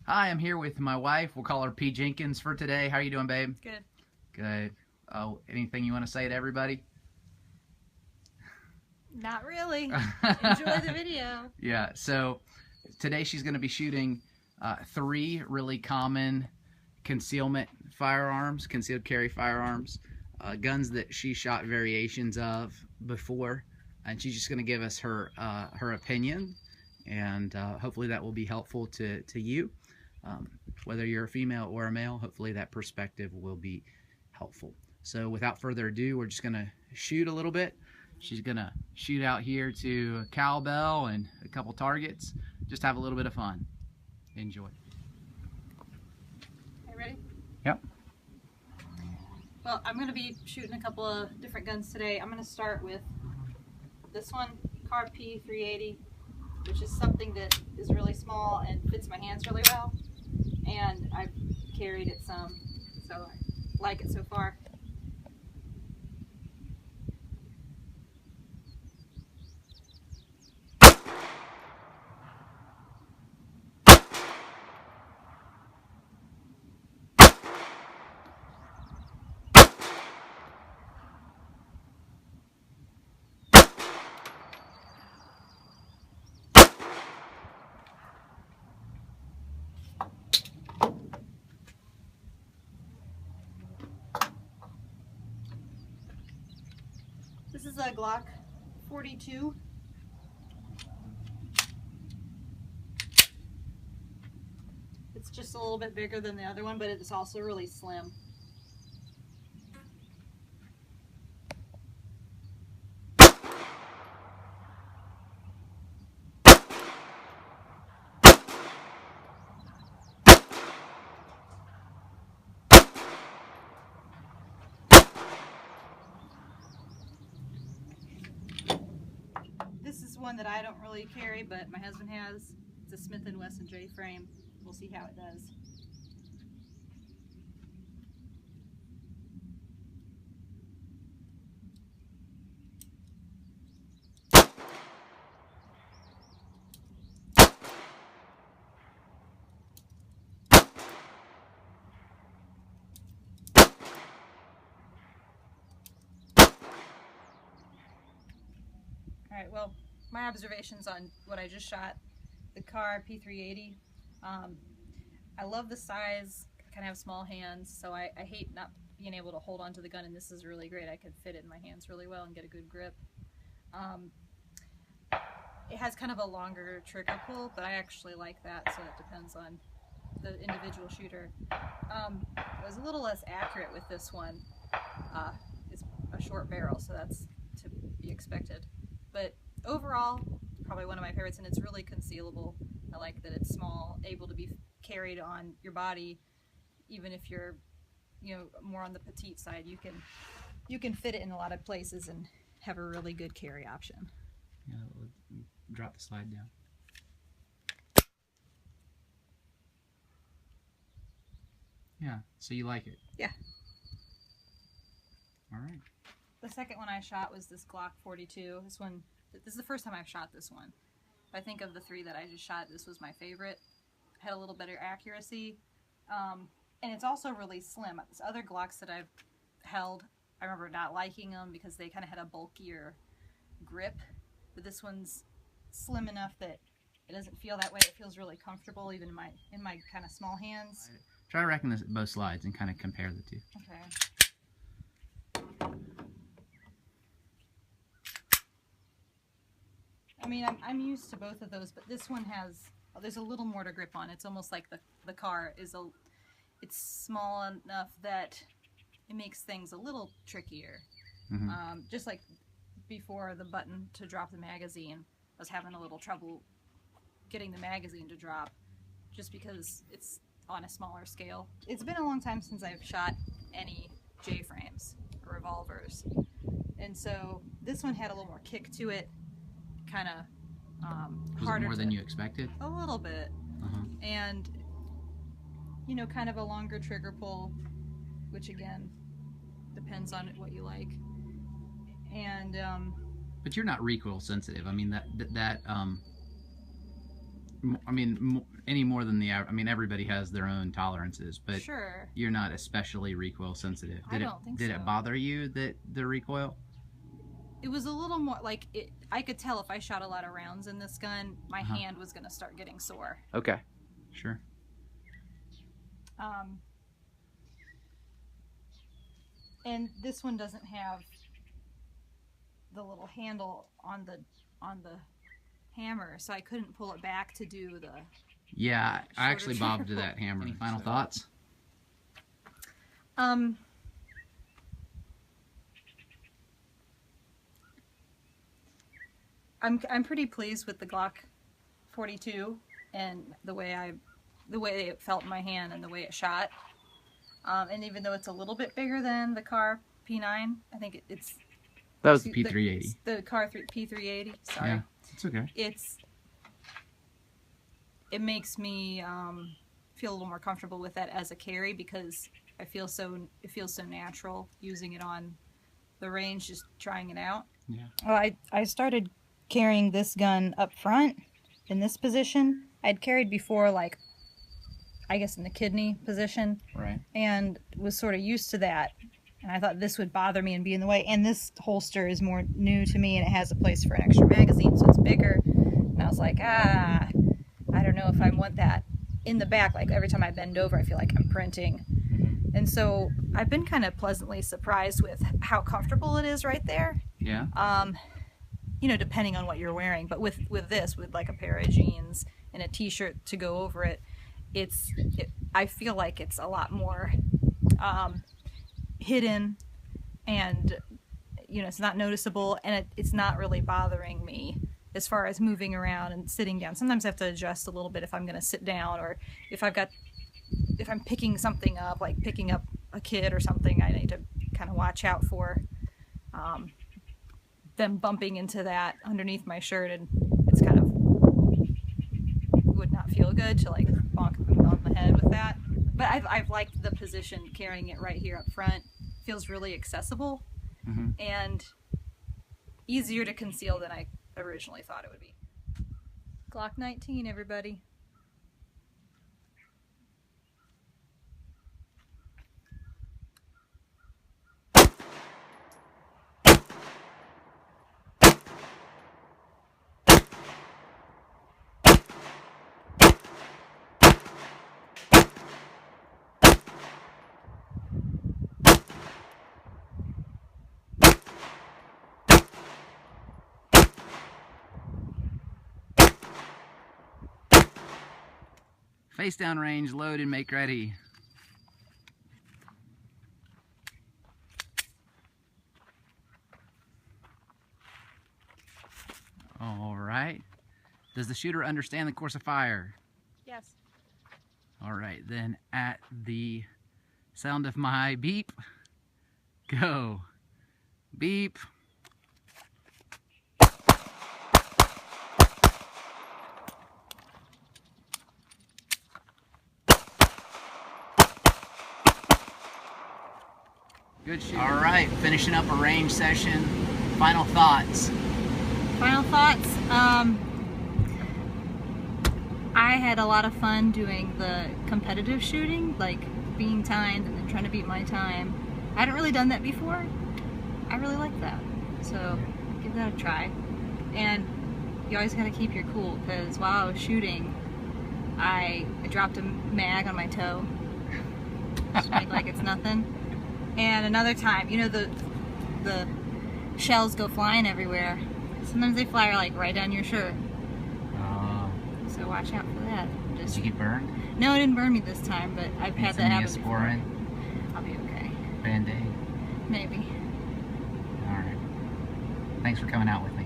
Hi, I'm here with my wife. We'll call her P. Jenkins for today. How are you doing, babe? Good. Good. Oh, anything you want to say to everybody? Not really. Enjoy the video. Yeah, so today she's going to be shooting 3 really common concealment firearms, concealed carry firearms, guns that she shot variations of before, and she's just going to give us her opinion, and hopefully that will be helpful to you. Whether you're a female or a male, hopefully that perspective will be helpful. So without further ado, we're just going to shoot a little bit. She's going to shoot out here to a cowbell and a couple targets. Just have a little bit of fun. Enjoy. Are you ready? Yep. Well, I'm going to be shooting a couple of different guns today. I'm going to start with this one, Kahr P380, which is something that is really small and fits my hands really well. And I've carried it some, so I like it so far. This is a Glock 42. It's just a little bit bigger than the other one, but it's also really slim. This is one that I don't really carry, but my husband has. It's a Smith & Wesson J frame. We'll see how it does. Alright, well, my observations on what I just shot, the Kahr P380. I love the size. I kind of have small hands, so I hate not being able to hold onto the gun, and this is really great. I can fit it in my hands really well and get a good grip. It has kind of a longer trigger pull, but I actually like that, so it depends on the individual shooter. It was a little less accurate with this one. It's a short barrel, so that's to be expected. But overall, probably one of my favorites, and it's really concealable. I like that it's small, able to be carried on your body, even if you're, more on the petite side. You can fit it in a lot of places and have a really good carry option. Yeah, drop the slide down. Yeah, so you like it? Yeah. All right. The second one I shot was this Glock 42. This is the first time I've shot this one. I think of the 3 that I just shot, this was my favorite. Had a little better accuracy. And it's also really slim. These other Glocks that I've held, I remember not liking them because they kind of had a bulkier grip. But this one's slim enough that it doesn't feel that way. It feels really comfortable even in my kind of small hands. Try to reckon both slides and kind of compare the two. Okay. I mean, I'm used to both of those, but this one there's a little more to grip on. It's almost like the Kahr it's small enough that it makes things a little trickier. Mm-hmm. Just like before, the button to drop the magazine, I was having a little trouble getting the magazine to drop just because it's on a smaller scale. It's been a long time since I've shot any J-frames or revolvers, and so this one had a little more kick to it, kind of harder. Was it more than you expected? A little bit. And kind of a longer trigger pull, which again depends on what you like. And but you're not recoil sensitive. I mean, that I mean, any more than the average. I mean, everybody has their own tolerances, but Sure. you're not especially recoil sensitive. I don't think Did so. it bother you that the recoil? It was a little more like it. I could tell if I shot a lot of rounds in this gun, my hand was gonna start getting sore. Okay. Sure. And this one doesn't have the little handle on the hammer, so I couldn't pull it back to do the. Yeah, I actually bobbed to that hammer. Any final thoughts? I'm pretty pleased with the Glock 42 and the way it felt in my hand and the way it shot. And even though it's a little bit bigger than the Kahr P9, I think it's. That was the P380. The Kahr P380. Sorry. Yeah, it's okay. It makes me feel a little more comfortable with that as a carry because it feels so natural using it on the range, just trying it out. Yeah. Well, I started carrying this gun up front in this position. I'd carried before, like, I guess in the kidney position. Right. And was sort of used to that. And I thought this would bother me and be in the way. And this holster is more new to me and it has a place for an extra magazine, so it's bigger. And I was like, I don't know if I want that in the back. Like every time I bend over, I feel like I'm printing. And so I've been kind of pleasantly surprised with how comfortable it is right there. Yeah. You know, depending on what you're wearing. But with this, with like a pair of jeans and a t-shirt to go over it, I feel like it's a lot more hidden, and you know, it's not noticeable, and it's not really bothering me as far as moving around and sitting down. Sometimes I have to adjust a little bit if I'm going to sit down, or if I'm picking something up, like picking up a kid or something, I need to kind of watch out for them bumping into that underneath my shirt, and it's kind of would not feel good to like bonk them on the head with that. But I've liked the position, carrying it right here up front. Feels really accessible and easier to conceal than I originally thought it would be. Glock 19, everybody. Face down range, load and make ready. All right. Does the shooter understand the course of fire? Yes. All right, then at the sound of my beep, go. Beep. Good shoot. All right, finishing up a range session. Final thoughts. Final thoughts. I had a lot of fun doing the competitive shooting, like being timed and then trying to beat my time. I hadn't really done that before. I really like that. So give that a try. And you always gotta keep your cool, because while I was shooting, I dropped a mag on my toe. Just made like it's nothing. And another time, you know, the shells go flying everywhere. Sometimes they fly like right down your shirt. So watch out for that. Did you get burned? No, it didn't burn me this time, but I've had that happen before. I'll be okay. Band-Aid? Maybe. All right. Thanks for coming out with me.